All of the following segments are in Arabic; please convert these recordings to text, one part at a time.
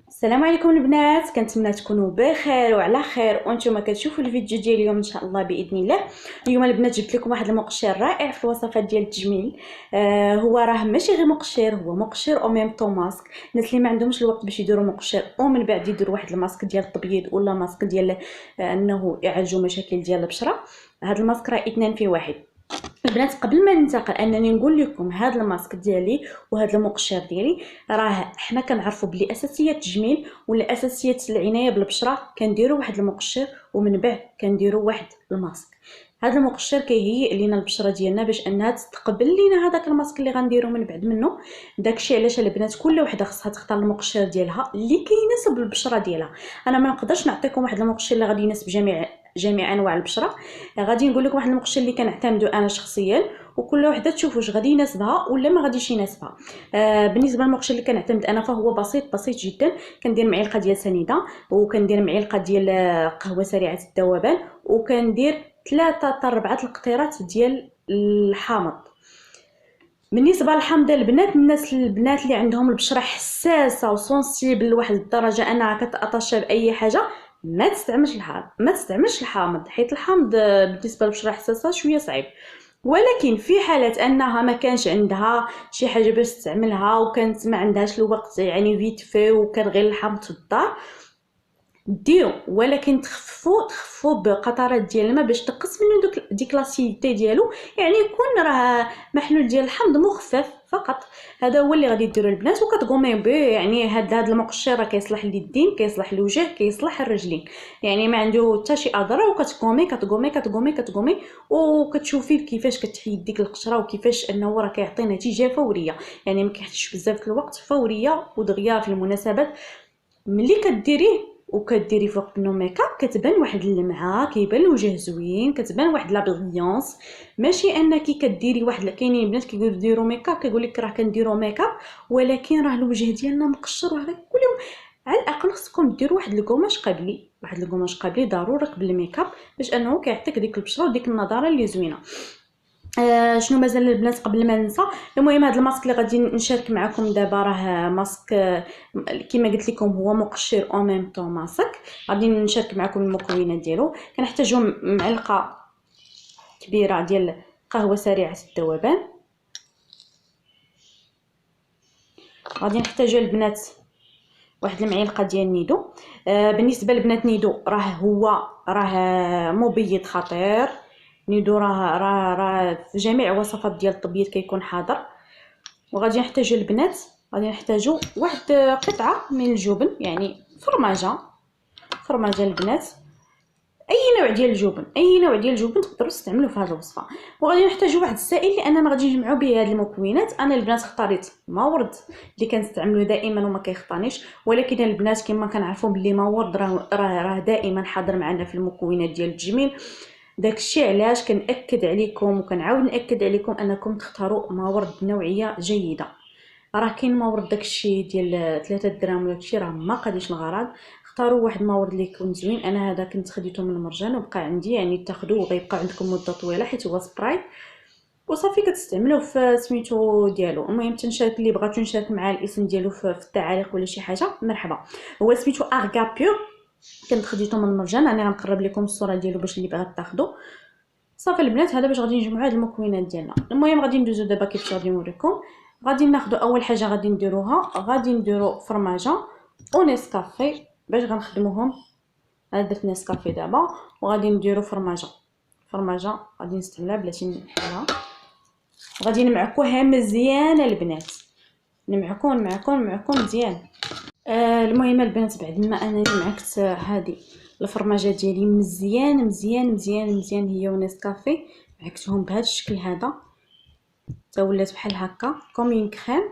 السلام عليكم البنات، كنتمنى تكونوا بخير وعلى خير وانتم كتشوفوا الفيديو ديال اليوم ان شاء الله باذن الله. اليوم البنات جبت لكم واحد المقشر رائع في الوصفات ديال التجميل. هو راه ماشي غير مقشر، هو مقشر او ميم طو ماسك. الناس اللي ما عندهمش الوقت باش يديروا مقشر ومن بعد يديروا واحد الماسك ديال التبييض ولا ماسك ديال انه يعالجوا مشاكل ديال البشره، هذا الماسك راه اثنان في واحد. البنات قبل ما ننتقل انني نقول لكم هذا الماسك ديالي وهذا المقشر ديالي، راه حنا كنعرفوا بلي اساسيات التجميل ولا اساسيات العنايه بالبشره كنديروا واحد المقشر ومن بعد كنديروا واحد الماسك. هذا المقشر كيهيئ لينا البشره ديالنا باش انها تستقبل لينا هذاك الماسك اللي غنديروا من بعد منه. داكشي علاش البنات كل وحده خصها تختار المقشر ديالها اللي كيناسب البشره ديالها. انا ما نقدرش نعطيكم واحد المقشر اللي غادي يناسب جميع انواع البشره. غادي نقول لكم واحد المقشر اللي كنعتمدو انا شخصيا، وكل وحده تشوف واش غادي يناسبها ولا ما غاديش يناسبها. بالنسبه للمقشر اللي كنعتمد انا فهو بسيط جدا. كندير معلقه ديال سنيده، وكندير معلقه ديال قهوه سريعه الذوبان، وكندير 3 حتى 4 القطيرات ديال الحامض. بالنسبه للحامض البنات، البنات اللي عندهم البشره حساسه وسونسيبل لواحد الدرجه انها كتاطاشا باي حاجه، ما تستعملش الحامض، حيت الحامض بالنسبه للبشره حساسه شويه صعيب. ولكن في حاله انها ما كانش عندها شي حاجه باش تستعملها وكانت ما عندهاش الوقت، يعني فيت في وكان غير الحامض في الدار، ديروا ولكن تخففوا بقطرات ديال الماء باش تقص منه ديك لاسيديتي ديالو، يعني يكون راه محلول ديال الحمض مخفف فقط. هذا هو اللي غادي ديروا البنات، وكتقومي به. يعني هذا المقشر راه كيصلح لليدين، كيصلح للوجه، كيصلح الرجلين، يعني ما عنده حتى شي اضرار. وكتقومي وكتشوفي كيفاش كتحيد ديك القشره وكيفاش انه راه كيعطي نتيجه فوريه، يعني ما كيحتاجش بزاف الوقت، فوريه ودغيا في المناسبات. ملي كديريه وكديري فوق منو ميكاب كتبان واحد اللمعه، كيبان الوجه زوين، كتبان واحد لا بليونس. ماشي انك كديري واحد، كاينين بنات كيديروا ميكاب كيقول لك راه كنديروا ميكاب ولكن راه الوجه ديالنا مقشر وهذا. كل يوم على الاقل خصكم ديروا واحد الكوماج قبلي، ضروري قبل الميكاب باش انه كيعطيك ديك البشره وديك النضاره اللي زوينه. شنو مازال البنات قبل ما ننسى؟ المهم هذا الماسك اللي غادي نشارك معكم دابا راه ماسك كما قلت لكم هو مقشر او ميم طون ماسك. غادي نشارك معكم المكونات ديالو. كنحتاجوا معلقه كبيره ديال قهوه سريعه الذوبان. غادي نحتاجوا البنات واحد المعلقه ديال نيدو. بالنسبه للبنات نيدو راه مبيض خطير. نيدو راه في جميع وصفات ديال التبييض كيكون حاضر. وغادي نحتاجوا البنات، غادي نحتاجوا واحد قطعه من الجبن، يعني فرماجه البنات. اي نوع ديال الجبن تقدروا تستعملوا في هذه الوصفه. وغادي نحتاجوا واحد السائل لاننا غادي نجمعوا به هذه المكونات. انا البنات اختاريت ماورد اللي كنستعملو دائما وما كيخطانيش، ولكن البنات كما كنعرفوا بلي ماورد راه دائما حاضر معنا في المكونات ديال التجميل. داكشي علاش كنأكد عليكم وكنعاود نأكد عليكم انكم تختاروا ماورد بنوعيه جيده. راه كاين ماورد داكشي ديال 3 دراهم ولا داكشي راه ما قاديش الغرض. اختاروا واحد ماورد اللي يكون زوين. انا هذا كنت خديته من المرجان وبقى عندي، يعني تاخذوه وغيبقى عندكم مده طويله حيت هو سبراي وصافي كتستعملوه في سميتو ديالو. المهم تنشارك اللي بغاتو نشارك مع الاسم ديالو في التعاليق ولا شي حاجه مرحبا. هو سميتو ارغا بيور، كنت خديته من المرجان. انا غنقرب لكم الصوره ديالو باش اللي بغات تاخذو. صافي البنات هذا باش غادي نجمعوا هاد المكونات ديالنا. المهم غادي ندوزو دابا كيفاش غادي نوريكم. غادي ناخذوا اول حاجه غادي نديروا فرماجه ونسكافي باش غنخدموهم. انا درت نسكافي دابا وغادي نديروا فرماجه غادي نستعملها بلاتي نحلها. غادي نمعكوها مزيان البنات، نمعكو مزيان. المهم البنات بعد ما انا معكت هذه الفرماجه ديالي مزيان هي ونسكافي، معكتهم بهذا الشكل هذا حتى ولات بحال هكا كومين كريم.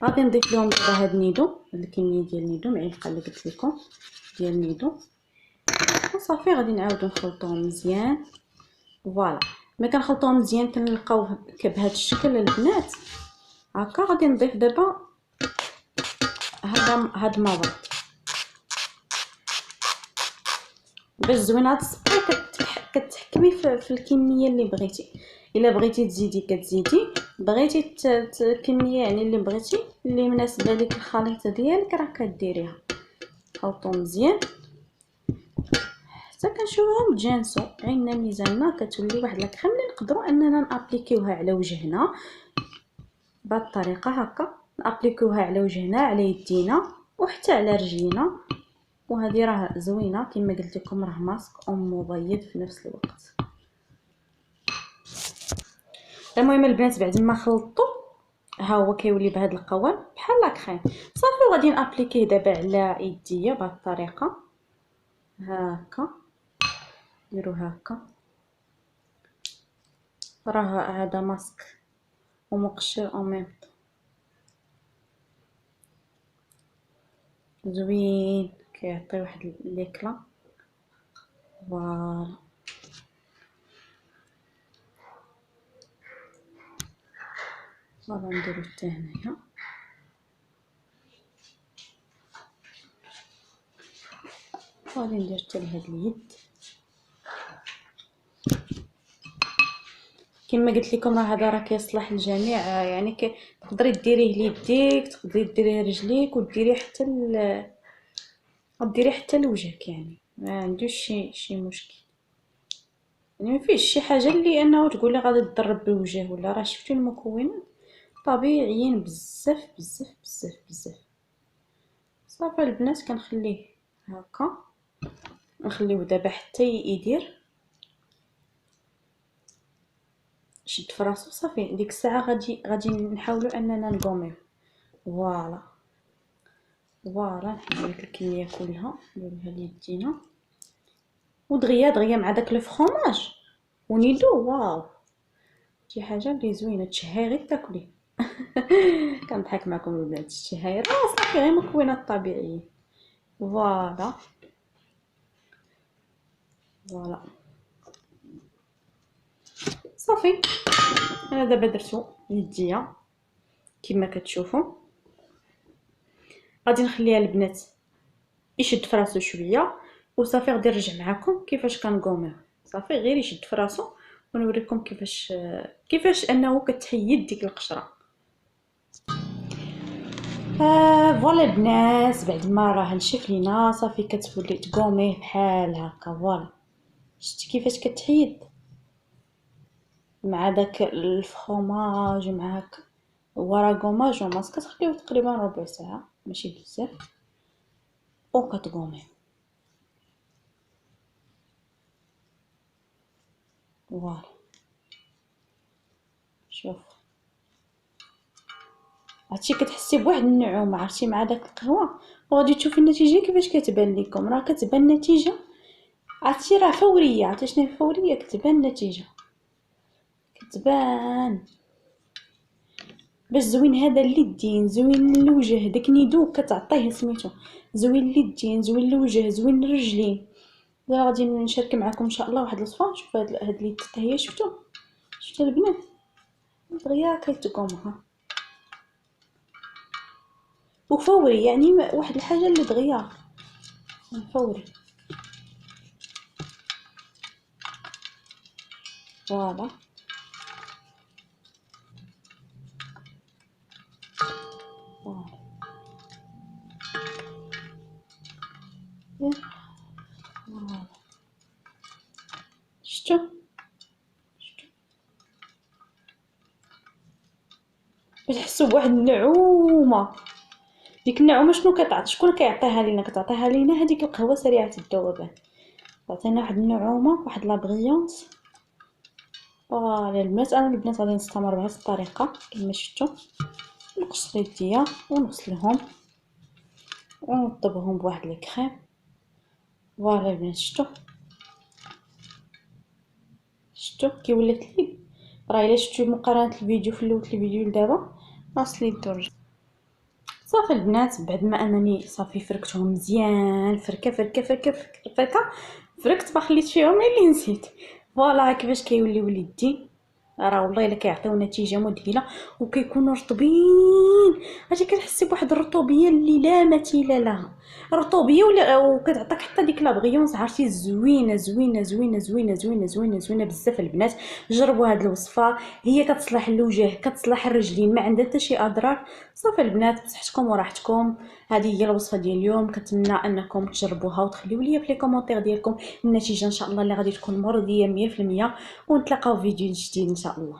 غادي نضيف لهم دابا هاد النيدو، هاد الكميه ديال النيدو، معلقه اللي قلت لكم ديال النيدو، وصافي غادي نعاودو نخلطوهم مزيان. فوالا ملي كنخلطوهم مزيان كنلقاوه بهذا الشكل البنات هكا. غادي نضيف دابا هاد الماورد باش زوينه. هاد السبراي كتحكمي في الكميه اللي بغيتي. الا بغيتي تزيدي كتزيدي، بغيتي الكميه يعني اللي بغيتي اللي مناسبه لك الخليط ديالك راه كديريها. نخلطو مزيان حتى كنشوفهم تجانسو. عيننا ميزاننا كتولي واحد لاكريم اللي نقدروا اننا نابليكيوها على وجهنا بهذه الطريقه هكا. نابليكيوها على وجهنا، على يدينا وحتى على رجلينا. وهذه راه زوينه كما قلت لكم، راه ماسك مبيض في نفس الوقت. المهم البنات بعد ما خلطته ها هو كيولي بهذا القوام بحال لاكريم صافي. وغادي نابليكيه دابا على يديا بهذه الطريقه هكا. ديروا هكا، راه هذا ماسك ومقشر او ميم زوين، كيعطي واحد ليكلا. فوالا صافي نديرو حتى هنايا. غادي ندير حتى لهاد اليد كما قلت لكم، راه هذا راه كيصلح للجميع. يعني تقدري ديريه ليديك، تقدري ديريه لرجليك، وديريه حتى وديريه حتى لوجهك. يعني ما عندوش شي مشكل. يعني ما فيش شي حاجه اللي انه تقولي غادي تضرب بالوجه ولا. راه شفتوا المكونات طبيعيين بزاف بزاف بزاف بزاف. صافي البنات كنخليه هكا، نخليوه دابا حتى يدير شد فراسو. صافي ديك الساعه غادي نحاولوا اننا نقوميو. فوالا فوالا نحيدو الكميه كلها نديروها ليدينا ودغيا مع داك لو فرomاج ونيدو. واو شي حاجه اللي زوينه، تشهي غير تاكلي. كنضحك معكم البنات، الشهي راه صافي غير مكونات طبيعيين. فوالا فوالا صافي. انا دابا درتو يديا كما كتشوفوا. غادي نخليها البنات يشد فراسو شويه وصافي. غادي نرجع معكم كيفاش كنقوميو. صافي غير يشد فراسو ونوريكم كيفاش انه كتحيد ديك القشره. فوالا البنات بعد ما راه نشف لينا صافي كتولي تقوميه بحال هكا. فوالا شتي كيفاش كتحيد مع داك الفرomاج مع هكا. ورا غوماج وماسك كتخليوه تقريبا ربع ساعه ماشي بزاف وكتقومي. فوالا شوف هادشي كتحسي بواحد النعومه عرفتي مع داك القهوه. وغادي تشوفي النتيجه كيفاش كتبان لكم. راه كتبان النتيجه عرفتي راه فوريه. عرفتي شنو هي فوريه؟ كتبان النتيجه كتبان. باش زوين هذا اليدين، زوين الوجه، داك نيدو كتعطيه سميتو زوين اليدين، زوين الوجه، زوين الرجلين. دابا غادي نشارك معكم ان شاء الله واحد الوصفه. شوفوا هاد اليد حتى هي شفتوا البنات دغيا كيتقومها وفوري. يعني واحد الحاجه اللي دغيا فوري. فوالا فوالا شفتوا باش تحسوا بواحد النعومه. ديك النعومه شنو كتعطي؟ شكون كيعطيها لينا؟ كتعطيها لينا هذيك القهوه سريعه الذوبان. تعطينا واحد النعومه، واحد لا بريونس. فوالا البنات انا البنات غادي نستمر بهذه الطريقه كما شفتوا. نقص يديا ونغسلهم ونطبهم بواحد الكريم. فوالا البنات شفتوا كي ولات لي. راه الا شفتوا مقارنه الفيديو في الاول الفيديو لدابا واصل لي الدرجه. صافي البنات بعد ما انني صافي فركتهم مزيان فركه فركه فركه فركه فركه فركت ما خليت فيهم اللي نسيت. فوالا كيفاش كيوليو اليدين. راه والله الا كيعطيو نتيجه مذهله وكيكونوا رطبين. اجي كنحسي بواحد الرطوبيه اللي لا مثيل لها. رطوبيه وكتعطيك حتى ديك لابغيونس، عرفتي زوينه زوينه زوينه زوينه زوينه زوينه زوينه بزاف البنات. جربوا هذه الوصفه، هي كتصلح الوجه كتصلح الرجلين، ما عندها حتى شي اضرار. صافي البنات، بصحتكم وراحتكم. هذه هي الوصفه ديال اليوم، كنتمنى انكم تجربوها وتخليو لي في لي كومونتير ديالكم النتيجه ان شاء الله اللي غادي تكون مرضيه 100%. ونتلاقاو في فيديو جديد ان شاء الله.